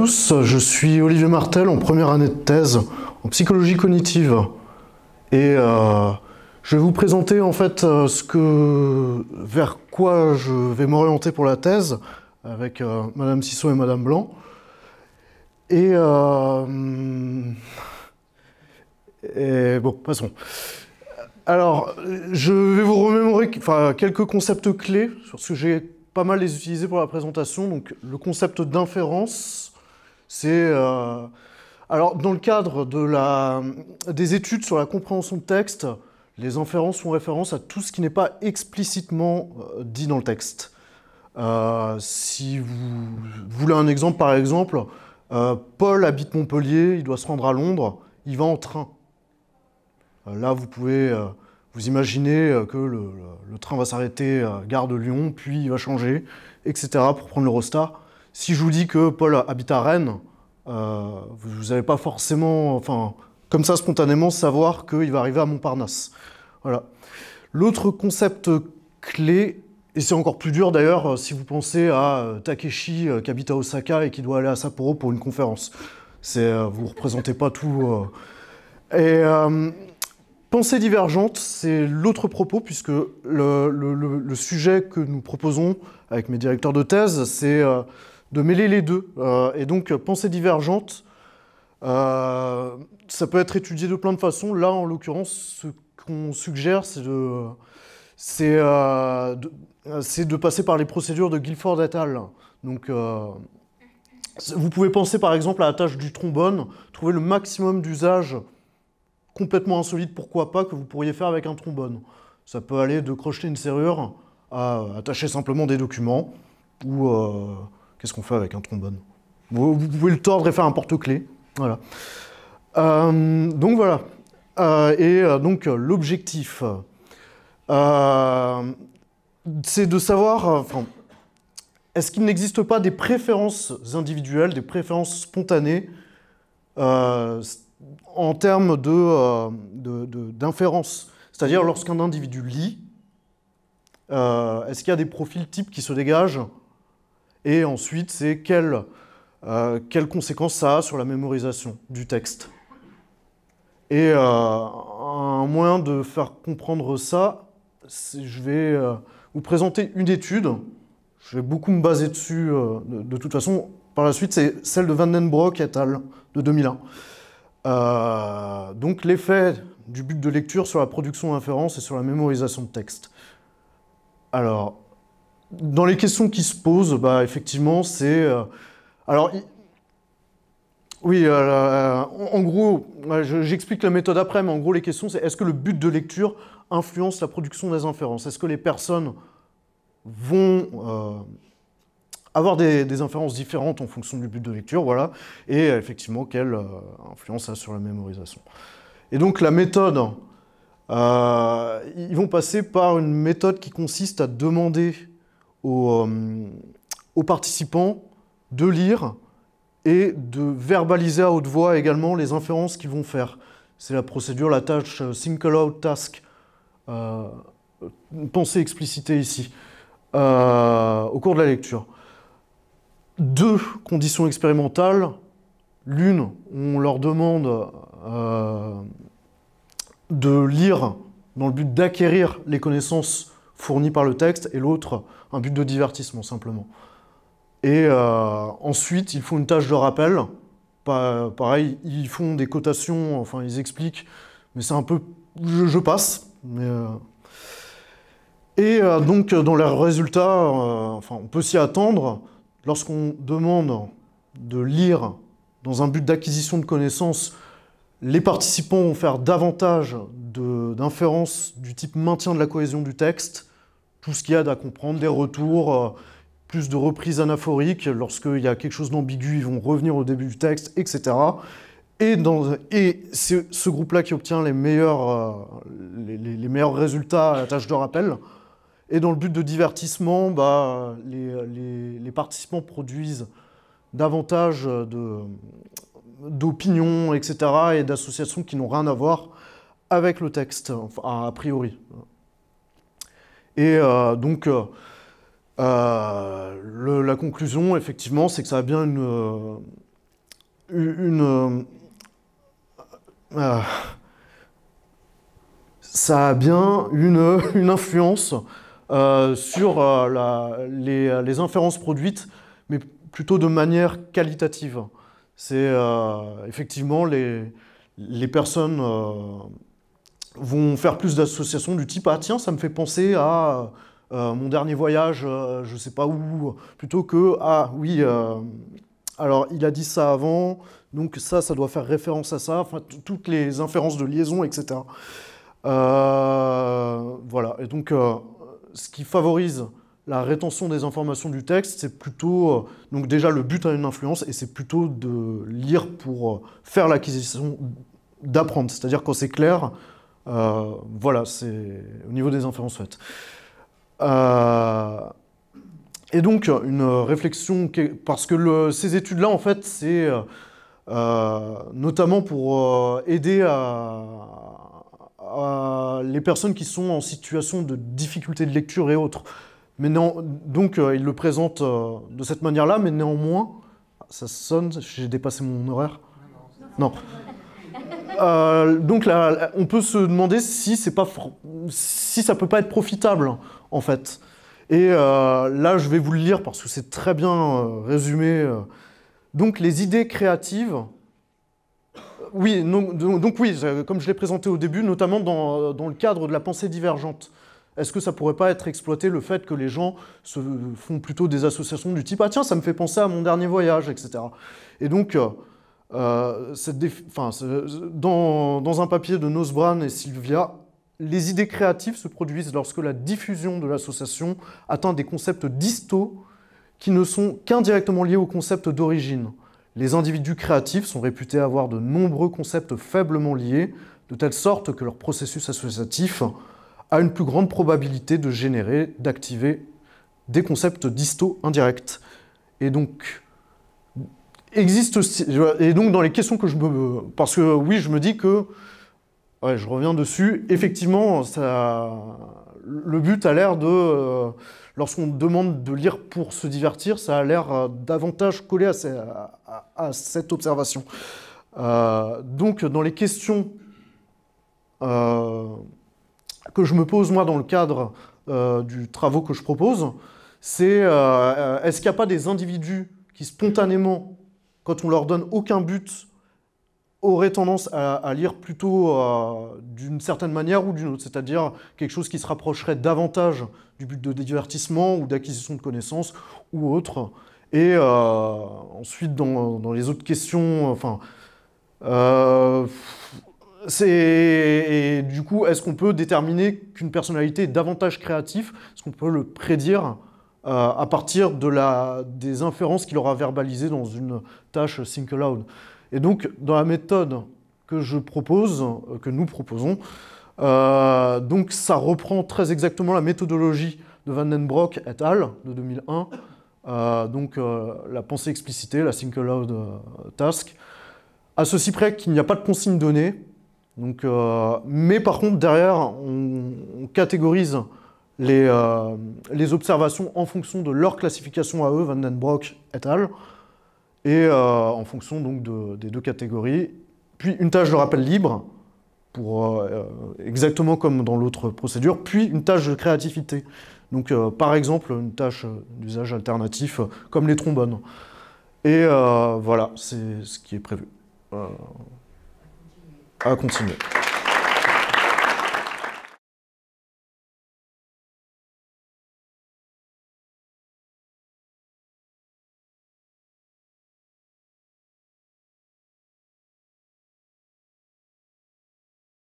tous, je suis Olivier Martel en première année de thèse en psychologie cognitive et je vais vous présenter en fait vers quoi je vais m'orienter pour la thèse avec Madame Sissot et Madame Blanc et bon, passons. Alors, je vais vous remémorer quelques concepts clés sur ce que j'ai pas mal les utiliser pour la présentation. Donc, le concept d'inférence, c'est... alors, dans le cadre des études sur la compréhension de texte, les inférences font référence à tout ce qui n'est pas explicitement dit dans le texte. Si vous voulez un exemple, par exemple, Paul habite Montpellier, il doit se rendre à Londres, il va en train. Là, vous pouvez vous imaginer que le train va s'arrêter à Gare de Lyon, puis il va changer, etc. pour prendre l'Eurostar. Si je vous dis que Paul habite à Rennes, vous n'allez pas forcément, enfin, comme ça, spontanément, savoir qu'il va arriver à Montparnasse. Voilà. L'autre concept clé, et c'est encore plus dur d'ailleurs si vous pensez à Takeshi qui habite à Osaka et qui doit aller à Sapporo pour une conférence. Vous ne représentez pas tout. Pensée divergente, c'est l'autre propos, puisque le sujet que nous proposons avec mes directeurs de thèse, c'est de mêler les deux. Et donc, pensée divergente, ça peut être étudié de plein de façons. Là, en l'occurrence, ce qu'on suggère, c'est de passer par les procédures de Guilford et al. Donc, vous pouvez penser par exemple à la tâche du trombone, trouver le maximum d'usages complètement insolite, pourquoi pas, que vous pourriez faire avec un trombone. Ça peut aller de crocheter une serrure à attacher simplement des documents, ou qu'est-ce qu'on fait avec un trombone? Vous pouvez le tordre et faire un porte-clés. Voilà. Donc voilà. Donc l'objectif, c'est de savoir, est-ce qu'il n'existe pas des préférences individuelles, des préférences spontanées en termes d'inférence, c'est-à-dire lorsqu'un individu lit, est-ce qu'il y a des profils types qui se dégagent? Et ensuite, c'est quelles conséquences ça a sur la mémorisation du texte. Et un moyen de faire comprendre ça, je vais vous présenter une étude. Je vais beaucoup me baser dessus de toute façon. Par la suite, c'est celle de Van den Broek et al. De 2001. Donc l'effet du but de lecture sur la production d'inférence et sur la mémorisation de texte. Alors, dans les questions qui se posent, effectivement, c'est... oui, en gros, j'explique la méthode après, mais en gros, les questions, c'est est-ce que le but de lecture influence la production des inférences? Est-ce que les personnes vont... avoir des inférences différentes en fonction du but de lecture, voilà, et effectivement, quelle influence ça a sur la mémorisation. Et donc, la méthode, ils vont passer par une méthode qui consiste à demander aux participants de lire et de verbaliser à haute voix également les inférences qu'ils vont faire. C'est la procédure, la tâche single out task, pensée explicitée ici, au cours de la lecture. Deux conditions expérimentales. L'une, on leur demande de lire dans le but d'acquérir les connaissances fournies par le texte, et l'autre, un but de divertissement, simplement. Et ensuite, ils font une tâche de rappel. Pareil, ils font des cotations, enfin, ils expliquent, mais c'est un peu... Je passe. Mais, et donc, dans leurs résultats, on peut s'y attendre. Lorsqu'on demande de lire dans un but d'acquisition de connaissances, les participants vont faire davantage d'inférences du type maintien de la cohésion du texte, tout ce qu'il y a à comprendre, des retours, plus de reprises anaphoriques, lorsqu'il y a quelque chose d'ambigu, ils vont revenir au début du texte, etc. Et c'est ce groupe-là qui obtient les meilleurs résultats à la tâche de rappel. Et dans le but de divertissement, les participants produisent davantage d'opinions, etc., et d'associations qui n'ont rien à voir avec le texte, a priori. Et donc, la conclusion, effectivement, c'est que ça a bien ça a bien une influence sur les inférences produites, mais plutôt de manière qualitative. C'est effectivement les personnes vont faire plus d'associations du type « Ah tiens, ça me fait penser à mon dernier voyage, je ne sais pas où », plutôt que « Ah oui, alors il a dit ça avant, donc ça doit faire référence à ça », enfin toutes les inférences de liaison, etc. Voilà, et donc ce qui favorise la rétention des informations du texte, c'est plutôt, donc déjà le but a une influence, et c'est plutôt de lire pour faire l'acquisition, d'apprendre, c'est-à-dire quand c'est clair, voilà, c'est au niveau des inférences faites. Et donc une réflexion, parce que ces études-là, en fait, c'est notamment pour aider les personnes qui sont en situation de difficulté de lecture et autres. Mais non, donc il le présente de cette manière-là, mais néanmoins, ça sonne, j'ai dépassé mon horaire. Non. Donc là, on peut se demander si ça peut pas être profitable, en fait. Et là, je vais vous le lire parce que c'est très bien résumé. Donc les idées créatives. Oui, donc oui, comme je l'ai présenté au début, notamment dans le cadre de la pensée divergente. Est-ce que ça pourrait pas être exploité le fait que les gens se font plutôt des associations du type « Ah tiens, ça me fait penser à mon dernier voyage », etc. Et donc, dans un papier de Nosbran et Sylvia, les idées créatives se produisent lorsque la diffusion de l'association atteint des concepts distaux qui ne sont qu'indirectement liés au concept d'origine. Les individus créatifs sont réputés avoir de nombreux concepts faiblement liés, de telle sorte que leur processus associatif a une plus grande probabilité de générer, d'activer des concepts distaux indirects. Et donc, dans les questions que je me... Parce que oui, je me dis que, ouais, je reviens dessus, effectivement, le but a l'air de... Lorsqu'on demande de lire pour se divertir, ça a l'air davantage collé à cette observation. Donc, dans les questions que je me pose, moi, dans le cadre du travaux que je propose, c'est est-ce qu'il n'y a pas des individus qui, spontanément, quand on leur donne aucun but, auraient tendance à lire plutôt d'une certaine manière ou d'une autre, c'est-à-dire quelque chose qui se rapprocherait davantage du but de divertissement ou d'acquisition de connaissances ou autre. Et ensuite, dans les autres questions, enfin, et du coup, est-ce qu'on peut déterminer qu'une personnalité est davantage créative? Est-ce qu'on peut le prédire à partir des inférences qu'il aura verbalisées dans une tâche think aloud? Et donc, dans la méthode que je propose, que nous proposons, donc ça reprend très exactement la méthodologie de Van den Broek et al. De 2001, donc la pensée explicitée, la think aloud task, à ceci près qu'il n'y a pas de consigne donnée, donc, mais par contre derrière on catégorise les observations en fonction de leur classification à eux, Van den Broek et al., et en fonction donc des deux catégories. Puis une tâche de rappel libre, exactement comme dans l'autre procédure, puis une tâche de créativité. Donc par exemple une tâche d'usage alternatif comme les trombones. Et voilà, c'est ce qui est prévu. À continuer.